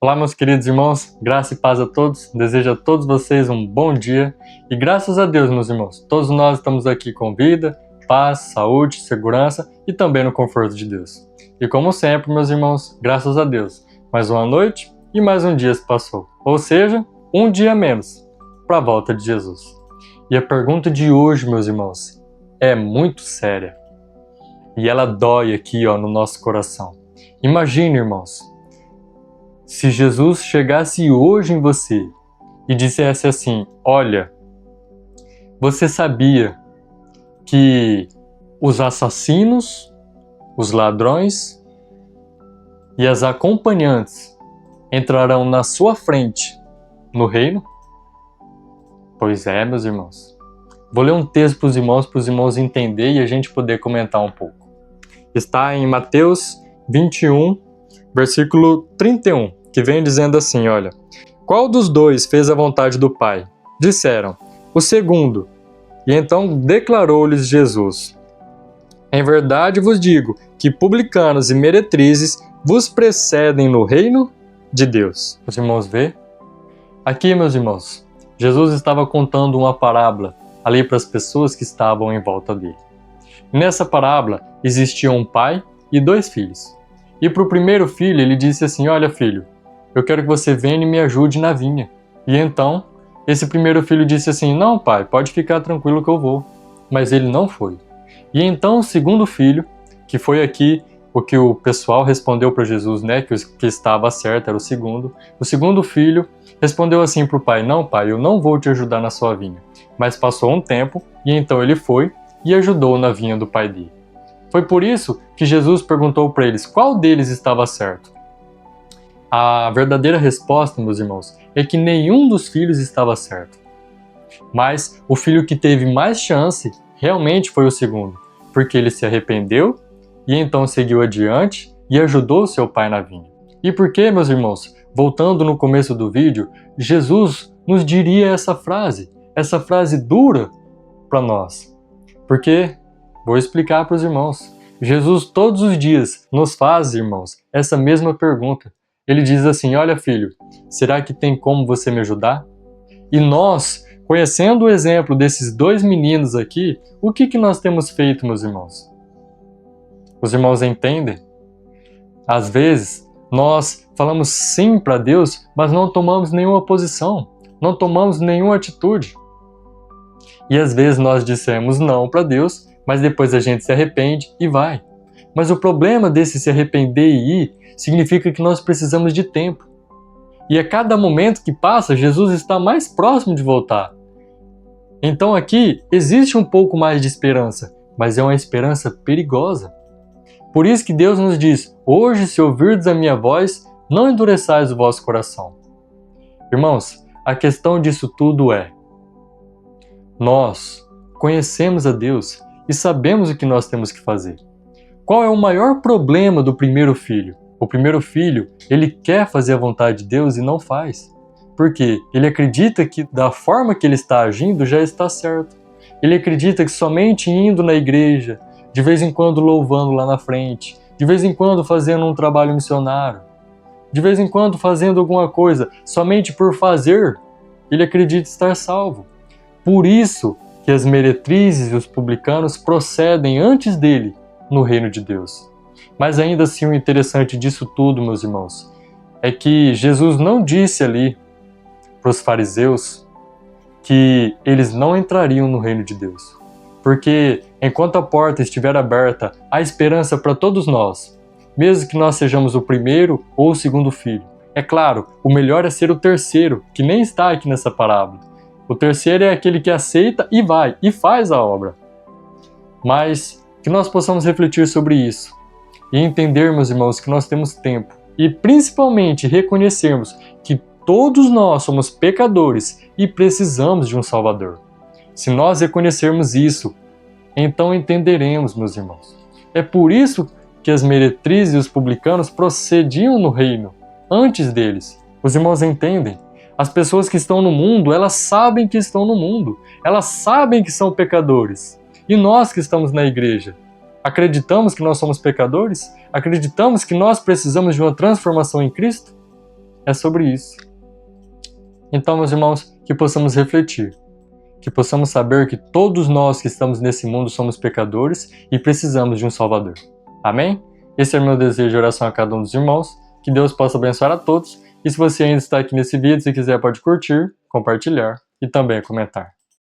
Olá, meus queridos irmãos, graça e paz a todos. Desejo a todos vocês um bom dia e graças a Deus, meus irmãos, todos nós estamos aqui com vida, paz, saúde, segurança e também no conforto de Deus. E como sempre, meus irmãos, graças a Deus, mais uma noite e mais um dia se passou, ou seja, um dia menos para a volta de Jesus. E a pergunta de hoje, meus irmãos, é muito séria e ela dói aqui no nosso coração. Imagine, irmãos, se Jesus chegasse hoje em você e dissesse assim: olha, você sabia que os assassinos, os ladrões e as acompanhantes entrarão na sua frente no reino? Pois é, meus irmãos. Vou ler um texto para os irmãos entenderem e a gente poder comentar um pouco. Está em Mateus 21, versículo 31, que vem dizendo assim, olha: qual dos dois fez a vontade do Pai? Disseram, o segundo. E então declarou-lhes Jesus: em verdade vos digo que publicanos e meretrizes vos precedem no reino de Deus. Os irmãos vê? Aqui, meus irmãos, Jesus estava contando uma parábola ali para as pessoas que estavam em volta dele. Nessa parábola existia um pai e dois filhos. E para o primeiro filho ele disse assim: olha, filho, eu quero que você venha e me ajude na vinha. E então esse primeiro filho disse assim: não, pai, pode ficar tranquilo que eu vou. Mas ele não foi. E então o segundo filho, que foi aqui o que o pessoal respondeu para Jesus, né, que o que estava certo era o segundo filho respondeu assim para o pai: não, pai, eu não vou te ajudar na sua vinha. Mas passou um tempo e então ele foi e ajudou na vinha do pai dele. Foi por isso que Jesus perguntou para eles qual deles estava certo. A verdadeira resposta, meus irmãos, é que nenhum dos filhos estava certo. Mas o filho que teve mais chance realmente foi o segundo, porque ele se arrependeu e então seguiu adiante e ajudou seu pai na vinha. E por que, meus irmãos, voltando no começo do vídeo, Jesus nos diria essa frase dura para nós? Porque, vou explicar para os irmãos, Jesus todos os dias nos faz, irmãos, essa mesma pergunta. Ele diz assim: olha, filho, será que tem como você me ajudar? E nós, conhecendo o exemplo desses dois meninos aqui, o que nós temos feito, meus irmãos? Os irmãos entendem? Às vezes, nós falamos sim para Deus, mas não tomamos nenhuma posição, não tomamos nenhuma atitude. E às vezes nós dissemos não para Deus, mas depois a gente se arrepende e vai. Mas o problema desse se arrepender e ir significa que nós precisamos de tempo. E a cada momento que passa, Jesus está mais próximo de voltar. Então aqui existe um pouco mais de esperança, mas é uma esperança perigosa. Por isso que Deus nos diz: hoje, se ouvirdes a minha voz, não endureçais o vosso coração. Irmãos, a questão disso tudo é: nós conhecemos a Deus e sabemos o que nós temos que fazer. Qual é o maior problema do primeiro filho? O primeiro filho, ele quer fazer a vontade de Deus e não faz. Por quê? Ele acredita que da forma que ele está agindo já está certo. Ele acredita que somente indo na igreja, de vez em quando louvando lá na frente, de vez em quando fazendo um trabalho missionário, de vez em quando fazendo alguma coisa, somente por fazer, ele acredita estar salvo. Por isso que as meretrizes e os publicanos procedem antes dele no reino de Deus. Mas ainda assim, o interessante disso tudo, meus irmãos, é que Jesus não disse ali para os fariseus que eles não entrariam no reino de Deus. Porque enquanto a porta estiver aberta, há esperança para todos nós, mesmo que nós sejamos o primeiro ou o segundo filho. É claro, o melhor é ser o terceiro, que nem está aqui nessa parábola. O terceiro é aquele que aceita e vai, e faz a obra. Mas que nós possamos refletir sobre isso e entender, meus irmãos, que nós temos tempo. E principalmente reconhecermos que todos nós somos pecadores e precisamos de um Salvador. Se nós reconhecermos isso, então entenderemos, meus irmãos. É por isso que as meretrizes e os publicanos procediam no reino antes deles. Os irmãos entendem? As pessoas que estão no mundo, elas sabem que estão no mundo. Elas sabem que são pecadores. E nós que estamos na igreja, acreditamos que nós somos pecadores? Acreditamos que nós precisamos de uma transformação em Cristo? é sobre isso. Então, meus irmãos, que possamos refletir, que possamos saber que todos nós que estamos nesse mundo somos pecadores e precisamos de um Salvador. Amém? Esse é o meu desejo de oração a cada um dos irmãos, que Deus possa abençoar a todos, e se você ainda está aqui nesse vídeo, se quiser pode curtir, compartilhar e também comentar.